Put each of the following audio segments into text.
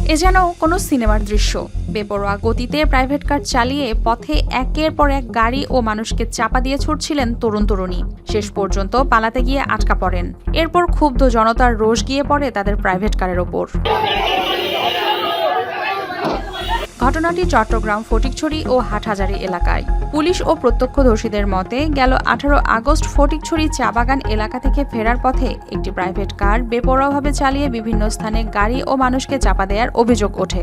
এ যেন কোনো সিনেমার দৃশ্য। বেপরোয়া গতিতে প্রাইভেট কার চালিয়ে পথে একের পর এক গাড়ি ও মানুষকে চাপা দিয়ে ছুটছিলেন তরুণ-তরুণী। শেষ পর্যন্ত পালাতে গিয়ে আটকা পড়েন। এরপর ক্ষুব্ধ জনতার রোষ গিয়ে পড়ে তাদের প্রাইভেট কারের ওপর। ঘটনাটি চট্টগ্রাম ফটিকছড়ি ও হাটহাজারী এলাকায়। পুলিশ ও প্রত্যক্ষদর্শীদের মতে গেল 18 আগস্ট ফটিকছড়ি চা বাগান এলাকা থেকে ফেরার পথে একটি প্রাইভেট কার বেপরোয়াভাবে চালিয়ে বিভিন্ন স্থানে গাড়ি ও মানুষকে চাপা দেওয়ার অভিযোগ ওঠে।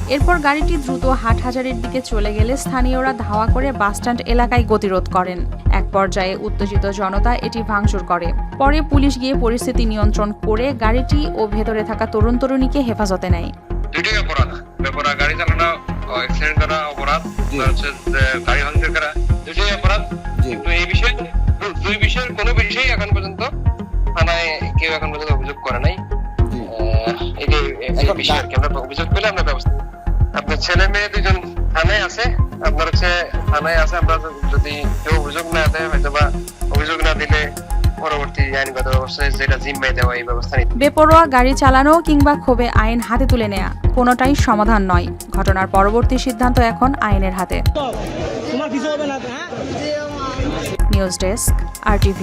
এরপর গাড়িটি দ্রুত হাটহাজারীর দিকে চলে গেলে স্থানীয়রা ধাওয়া করে বাসস্ট্যান্ড এলাকায় গতিরোধ করেন। এক পর্যায়ে উত্তেজিত জনতা এটি ভাঙচুর করে। পরে পুলিশ গিয়ে পরিস্থিতি নিয়ন্ত্রণ করে গাড়িটি ও ভেতরে থাকা তরুণ-তরুণীকে হেফাজতে নেয়। দুটোই অপরাধ, বেপরোয়া গাড়ি চালানো, অ্যাক্সিডেন্ট করা অপরাধ, গাড়ি ভাঙচুর করা দুটোই অপরাধ। কিন্তু এই বিষয়ে দুই বিষয়ের কোনো বিষয় এখন পর্যন্ত থানায় কেউ এখন পর্যন্ত অভিযোগ করে নাই। এই বিষয়ে আমরা অভিযোগ পেলে আমরা ব্যবস্থা। আপনার ছেলে মেয়ে দুজন থানায় আছে, আপনার থানায় আছে। আমরা যদি কেউ অভিযোগ না দেয়, হয়তো বা অভিযোগ না দিলে পরবর্তী আইনগত ব্যবস্থায় যেটা জিম্মায় দেওয়া এই ব্যবস্থা নিতে। বেপরোয়া গাড়ি চালানো কিংবা ক্ষোভে আইন হাতে তুলে নেয়া কোনোটাই সমাধান নয়। ঘটনার পরবর্তী সিদ্ধান্ত এখন আইনের হাতে। News desk, RTV।